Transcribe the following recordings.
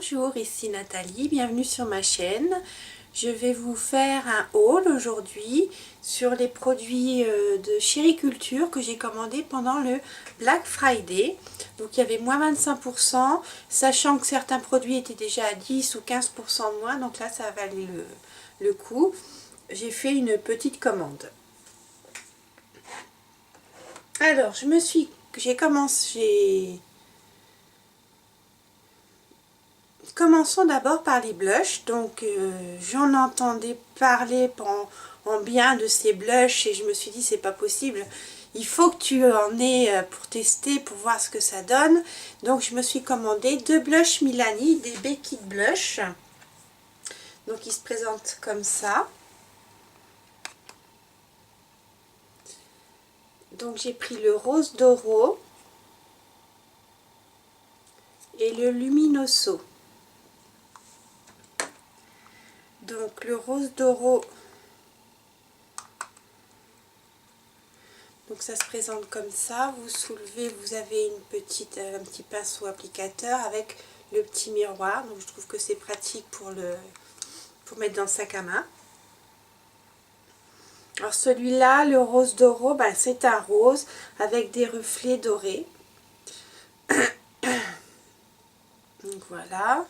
Bonjour, ici Nathalie, bienvenue sur ma chaîne. Je vais vous faire un haul aujourd'hui sur les produits de Chériculture que j'ai commandés pendant le Black Friday. Donc il y avait moins 25%, sachant que certains produits étaient déjà à 10 ou 15% de moins, donc là ça valait le coup. J'ai fait une petite commande. Alors commençons d'abord par les blushs. Donc j'en entendais parler en bien de ces blushs et je me suis dit c'est pas possible, il faut que tu en aies pour tester, pour voir ce que ça donne. Donc je me suis commandé deux blushs Milani, des Becky Blush. Donc ils se présentent comme ça. Donc j'ai pris le Rose d'Oro et le Luminoso. Donc le Rose d'Oro, donc ça se présente comme ça. Vous soulevez, vous avez un petit pinceau applicateur avec le petit miroir. Donc je trouve que c'est pratique pour mettre dans le sac à main. Alors celui-là, le Rose d'Oro, ben, c'est un rose avec des reflets dorés. Donc voilà.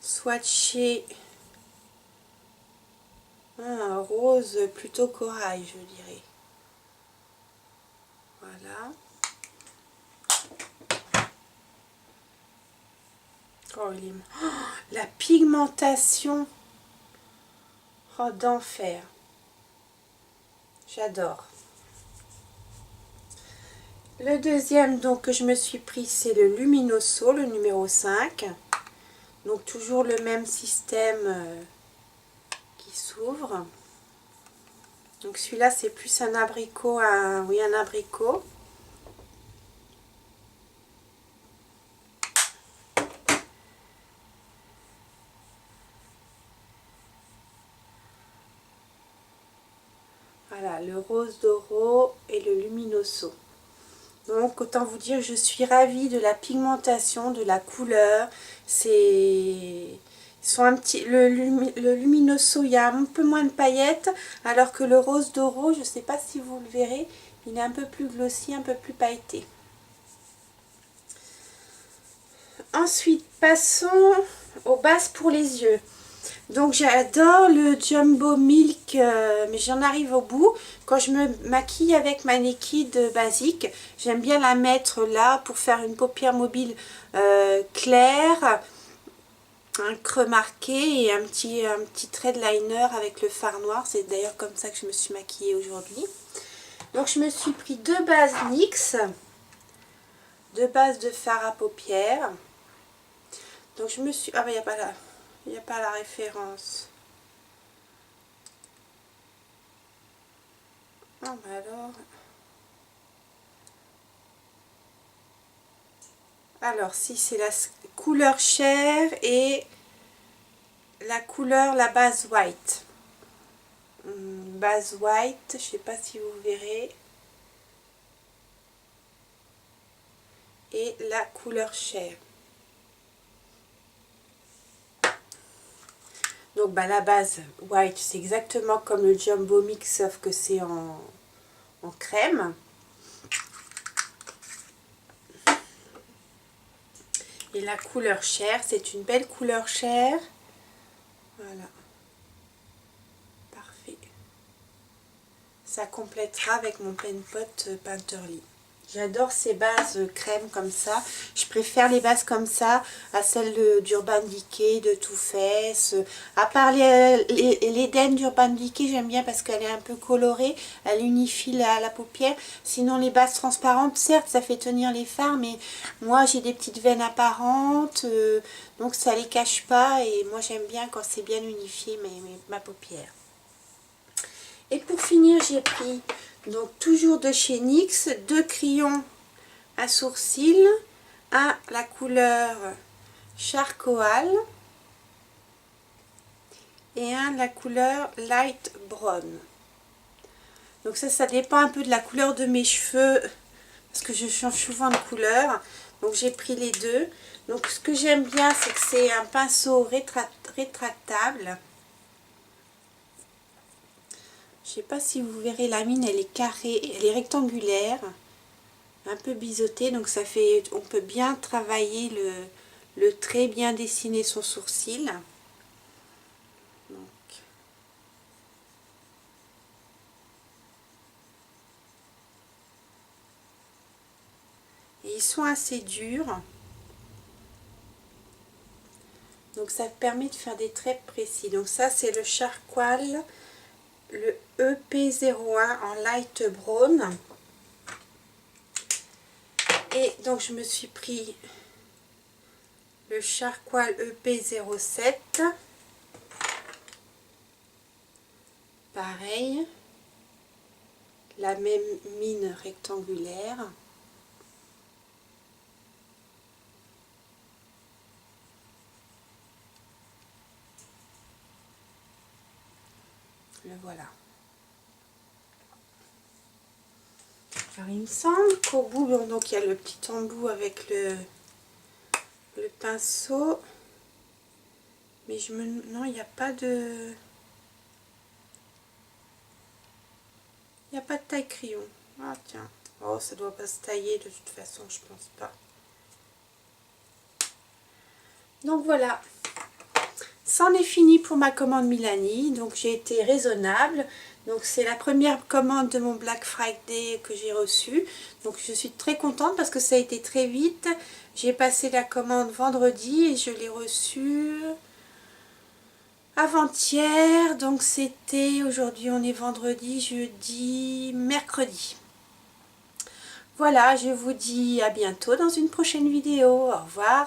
Swatché, un rose plutôt corail, je dirais. Voilà. Oh, la pigmentation, oh, d'enfer. J'adore. Le deuxième donc que je me suis pris, c'est le Luminoso, le numéro 5. Donc toujours le même système qui s'ouvre. Donc celui-là c'est plus un abricot, un abricot. Voilà, le Rose d'Oro et le Luminoso. Donc autant vous dire, je suis ravie de la pigmentation, de la couleur. Le Luminoso, il y a un peu moins de paillettes, alors que le Rose d'Oro, je ne sais pas si vous le verrez, il est un peu plus glossy, un peu plus pailleté. Ensuite, passons aux bases pour les yeux. Donc j'adore le Jumbo Milk, mais j'en arrive au bout. Quand je me maquille avec ma Naked basique, j'aime bien la mettre là pour faire une paupière mobile claire, un creux marqué et un petit trait de liner avec le fard noir. C'est d'ailleurs comme ça que je me suis maquillée aujourd'hui. Donc je me suis pris deux bases NYX, deux bases de fard à paupières. Donc je me suis... Ah ben il n'y a pas la référence. Ah bah alors si c'est la couleur chair et la base white. Base white, je sais pas si vous verrez. Et la couleur chair. Donc bah, la base white, c'est exactement comme le Jumbo Mix, sauf que c'est en crème. Et la couleur chair, c'est une belle couleur chair. Voilà. Parfait. Ça complétera avec mon Pen Pot Painterly. J'adore ces bases crème comme ça. Je préfère les bases comme ça à celles d'Urban Decay, de Too Faced. À part l'Eden d'Urban Decay, j'aime bien parce qu'elle est un peu colorée. Elle unifie la paupière. Sinon les bases transparentes, certes ça fait tenir les fards, mais moi j'ai des petites veines apparentes. Donc ça les cache pas et moi j'aime bien quand c'est bien unifié ma paupière. Et pour finir, j'ai pris, donc toujours de chez NYX, deux crayons à sourcils, à la couleur charcoal et un de la couleur light brown. Donc ça dépend un peu de la couleur de mes cheveux, parce que je change souvent de couleur. Donc j'ai pris les deux. Donc ce que j'aime bien, c'est que c'est un pinceau rétractable. Je sais pas si vous verrez, la mine elle est carrée, elle est rectangulaire, un peu biseautée, donc ça fait, on peut bien travailler le trait, bien dessiner son sourcil. Donc, et ils sont assez durs, donc ça permet de faire des traits précis. Donc ça c'est le charcoal, le EP01 en light brown. Et donc je me suis pris le charcoal EP07, pareil, la même mine rectangulaire. Le voilà. Alors il me semble qu'au bout, bon, donc il y a le petit embout avec le pinceau, mais non, il n'y a pas de, taille crayon. Ah tiens, oh ça doit pas se tailler de toute façon, je pense pas. Donc voilà, c'en est fini pour ma commande Milani. Donc j'ai été raisonnable. Donc c'est la première commande de mon Black Friday que j'ai reçue. Donc je suis très contente parce que ça a été très vite. J'ai passé la commande vendredi et je l'ai reçue avant-hier. Donc c'était, aujourd'hui on est vendredi, jeudi, mercredi. Voilà, je vous dis à bientôt dans une prochaine vidéo. Au revoir.